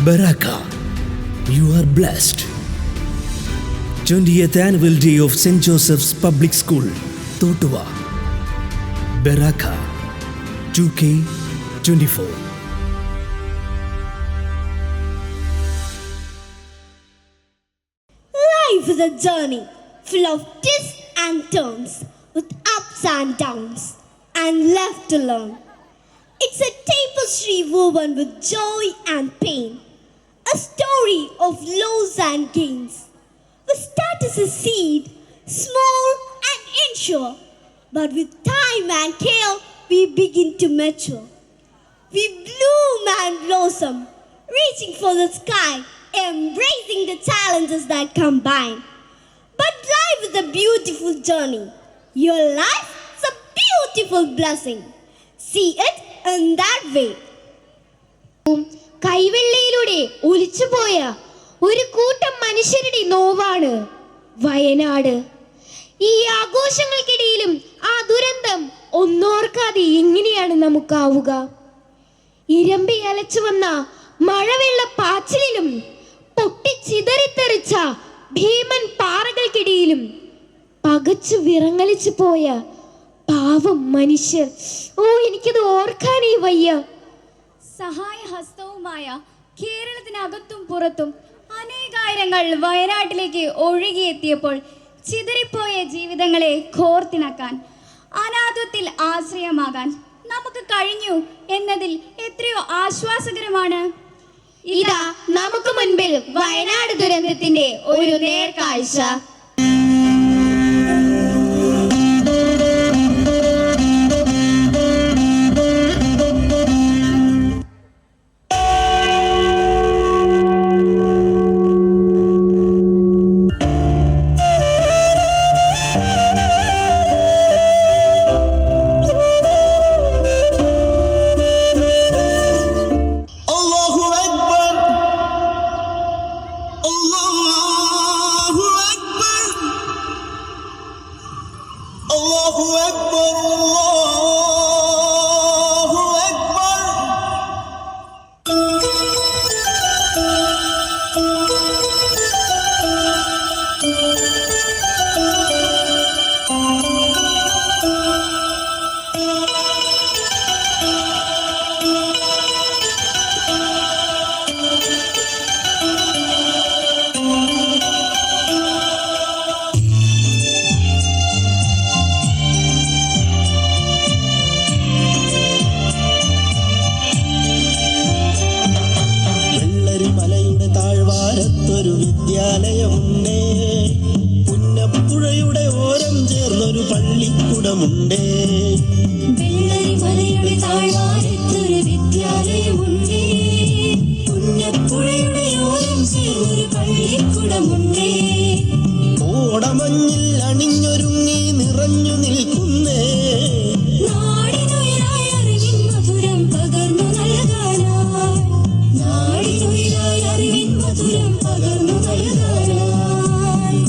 Baraka, you are blessed. 20th Annual Day of St. Joseph's Public School, Totua. Baraka, 2K24. Life is a journey full of twists and turns, with ups and downs, and left to learn. It's a tapestry woven with joy and pain, a story of loss and gains. We start as a seed, small and unsure, but with time and care we begin to mature. We bloom and blossom, reaching for the sky, embracing the challenges that combine. But life is a beautiful journey. Your life is a beautiful blessing. See it in that way. കൈവെള്ളയിലൂടെ ഒലിച്ചുപോയ ഒരു കൂട്ടം മനുഷ്യരുടെ നോവാണ് വയനാട്. ഈ ആഘോഷങ്ങൾക്കിടയിലും ആ ദുരന്തം ഒന്നോർക്കാതെ എങ്ങനെയാണ് നമുക്കാവുക? ഇരമ്പി അലച്ചു വന്ന മഴവെള്ള പാച്ചിലിലും പൊട്ടിച്ചിതറിത്തെറിച്ച ഭീമൻ പാറകൾക്കിടയിലും പകച്ചു വിറങ്ങലിച്ചു പോയ പാവം മനുഷ്യർ. എനിക്കത് ഓർക്കാനേ വയ്യ. സഹായഹസ്തവുമായ കേരളത്തിനകത്തും പുറത്തും അനേകായിരങ്ങൾ വയനാട്ടിലേക്ക് ഒഴുകിയെത്തിയപ്പോൾ ചിതറിപ്പോയ ജീവിതങ്ങളെ കോർത്തിണക്കാൻ, അനാഥത്വത്തിൽ ആശ്രയമാകാൻ നമുക്ക് കഴിഞ്ഞു എന്നതിൽ എത്രയോ ആശ്വാസകരമാണ്. ഇതാ നമുക്ക് മുൻപിൽ വയനാട് ദുരന്തത്തിന്റെ ഒരു നേർക്കാഴ്ച. താഴ്വാരത്തൊരു വിദ്യാലയമുണ്ടേ, പുന്നപ്പുഴയുടെ ഓരം ചേർന്നൊരു പള്ളിക്കുടമുണ്ടേ. വെള്ളരിമലയുടെ താഴ്വാരത്തൊരു വിദ്യാലയമുണ്ടേ, പുന്നപ്പുഴയുടെ ഓരം ചേർന്നൊരു പള്ളിക്കുടമുണ്ടേ. ഓടമഞ്ഞിൽ അണിഞ്ഞൊരുങ്ങി നിറഞ്ഞു നിൽക്കുന്നേ, നാടിനുയരായ അറിവിൻ മധുരം പകർന്നു നൽകാനായി, നാടിനുയരായ അറിവിൻ മധുരം പകർന്നു നൽകാനായി.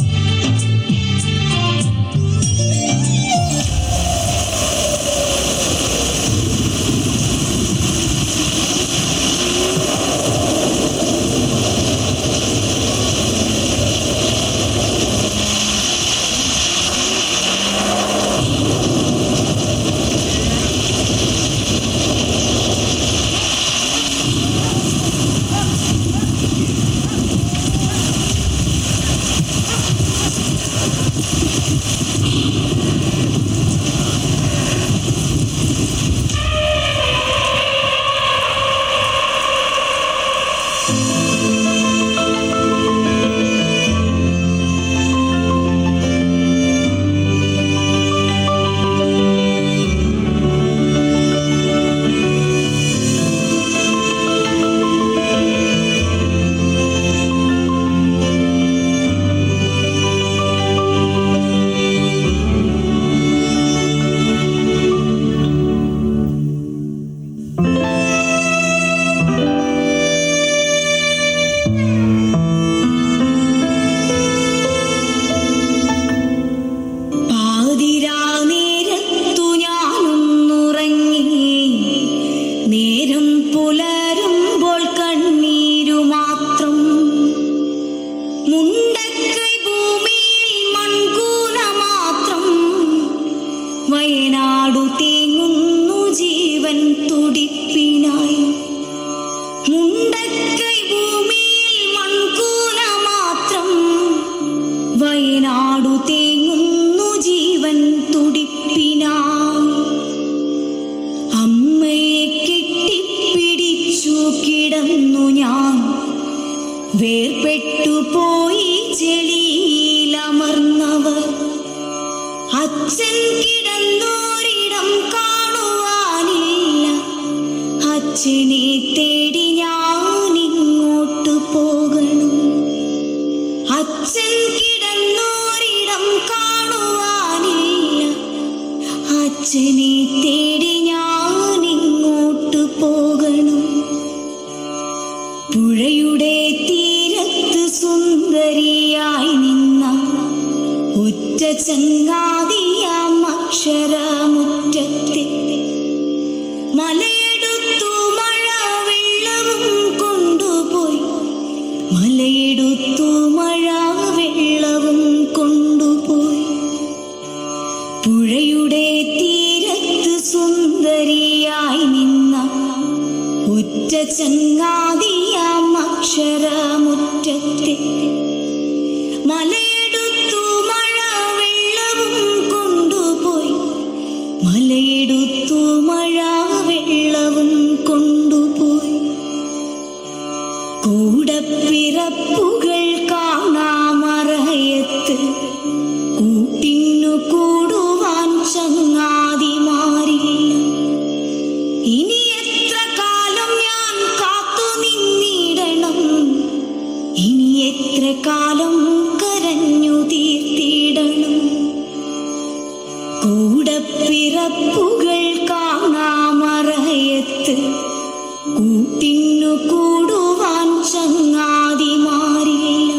വേർപെട്ടു പോയി ചെളിയിലമർന്നവർ അച്ഛൻ കിടന്നോരിടം കാണുവാനില്ല. അച്ഛനെ തേടി ഞാനിങ്ങോട്ട് പോകണം. അച്ഛൻ കിടന്നോരിടം കാണുവാനില്ല. അച്ഛനെ തേടി ഞാനിങ്ങോട്ട് പോകണം. പുഴയുടെ തീരത്ത് സുന്ദരിയായി നിന്ന ഒറ്റ ചങ്ങാതിയാം അക്ഷരമുറ്റത്തെ മലയെടുത്തു മഴ വെള്ളവും കൊണ്ടുപോയി. മലയെടുത്തു മഴ വെള്ളവും കൊണ്ടുപോയി. പുഴയുടെ തീരത്ത് സുന്ദരിയായി നിന്ന ഒറ്റ ചങ്ങാതിയാം അക്ഷരമുറ്റത്തെ മലയെടുത്തു മഴ വെള്ളവും കൊണ്ടുപോയി. മലയെടുത്തു മഴ വെള്ളവും കൊണ്ടുപോയി. കൂടപ്പിറപ്പുകൾ കാണാമറയത്ത് കൂട്ടിനു കൂടുവാൻ ചങ്ങാതിമാരില്ല. ഇനി എത്ര കാലം ഞാൻ കാത്തു നിന്നിടണം. ഇനി എത്ര കാലം കരഞ്ഞു തീർത്തിടണം. കൂടപ്പിറപ്പുകൾ കാണാമറയത്ത് കൂട്ടിനു കൂടുവാൻ ചങ്ങാതിമാരില്ല.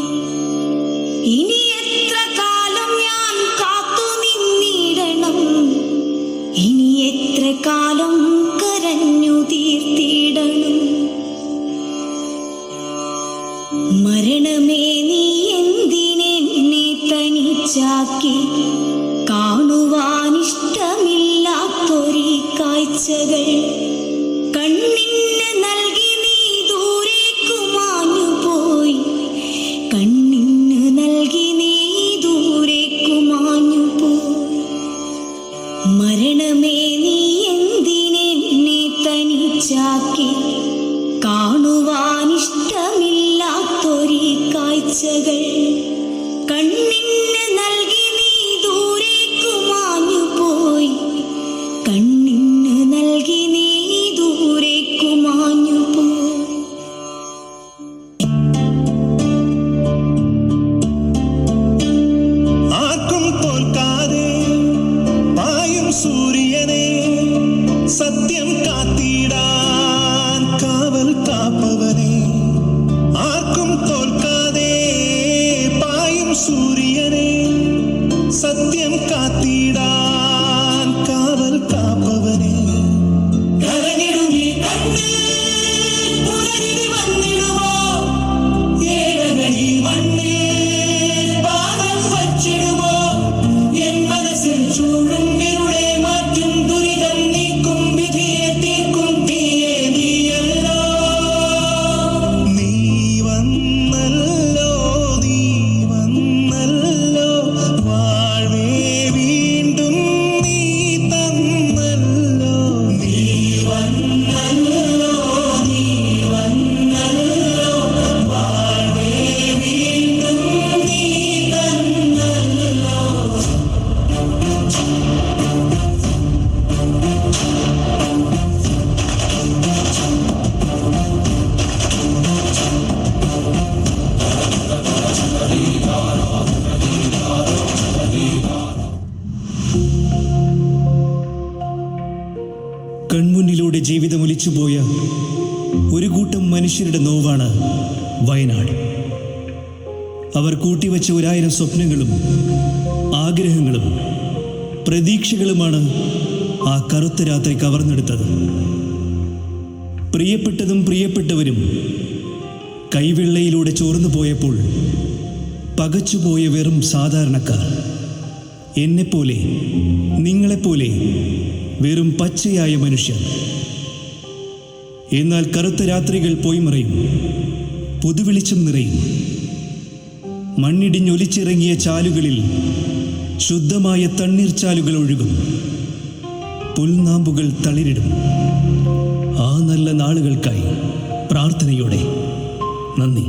ഇനി എത്ര കാലം ഞാൻ കാത്തു നിന്നിടണം. ഇനി എത്ര കാലം കരഞ്ഞു തീർത്തിടണം. മരണമേ നീ എന്തിനെന്നെ തനിച്ചാക്കി. കാണുവാനിഷ്ടമില്ലാത്തൊരീ കാഴ്ചകൾ കണ്ണിന് നൽകി നീ ദൂരേക്കു മാഞ്ഞു പോയി. കണ്ണിന് നൽകി നീ ദൂരേക്കു മാഞ്ഞു പോയി. മരണമേ നീ എന്തിനെന്നെ തനിച്ചാക്കി. കാണുവാനിഷ്ടമില്ലാത്തൊരീ കാഴ്ചകൾ കണ്ണിന് നൽകി നീ ദൂരേക്കു മാഞ്ഞു പോയി. കണ്ണിന് നൽകി നീ ദൂരേക്കു മാഞ്ഞു പോയി. ആർക്കും തോൽക്കാതെ പായും സൂര്യനെ സത്യം കാത്തിടാൻ കാവൽ കാപ്പവനെ. ആർക്കും തോൽക്കാതെ പായും സൂര്യനെ സത്യം കാത്തിടാൻ കാവൽ കാപ്പവനെ. കരഞ്ഞിടുമീ കണ്ണിൽ പുലരി വന്നിടുമോ. ഏഴകി മണ്ണിൽ പാദം വച്ചിടുമോ. എൻ മനസ്സിൽ ചൂടും ഇരുളെ മാറ്റും ദുരിതം നീക്കും വിധിയെ തീർക്കും തീയെ നീയല്ലോ. നീ വന്നല്ലോ നീ വന്നല്ലോ വാഴ്വേ വീണ്ടും നീ തന്നല്ലോ. നീ വന്നല്ലോ നീ വന്നല്ലോ വാഴ്വേ വീണ്ടും നീ തന്നല്ലോ. കൺമുന്നിലൂടെ ജീവിതം ഒലിച്ചുപോയ ഒരു കൂട്ടം മനുഷ്യരുടെ നോവാണ് വയനാട്. അവർ കൂട്ടിവെച്ച 1000 സ്വപ്നങ്ങളും ആഗ്രഹങ്ങളും പ്രതീക്ഷകളുമാണ് ആ കറുത്ത രാത്രി കവർന്നെടുത്തത്. പ്രിയപ്പെട്ടതും പ്രിയപ്പെട്ടവരും കൈവെള്ളയിലൂടെ ചോർന്നു പോയപ്പോൾ പകച്ചുപോയ വെറും സാധാരണക്കാർ, എന്നെപ്പോലെ നിങ്ങളെപ്പോലെ വെറും പച്ചയായ മനുഷ്യർ. എന്നാൽ കറുത്ത രാത്രികൾ പോയി മറയും, പുതുവെളിച്ചം നിറയും. മണ്ണിടിഞ്ഞൊലിച്ചിറങ്ങിയ ചാലുകളിൽ ശുദ്ധമായ തണ്ണീർച്ചാലുകൾ ഒഴുകും. പുൽനാമ്പുകൾ തളിരിടും. ആ നല്ല നാളുകൾക്കായി പ്രാർത്ഥനയോടെ നന്ദി.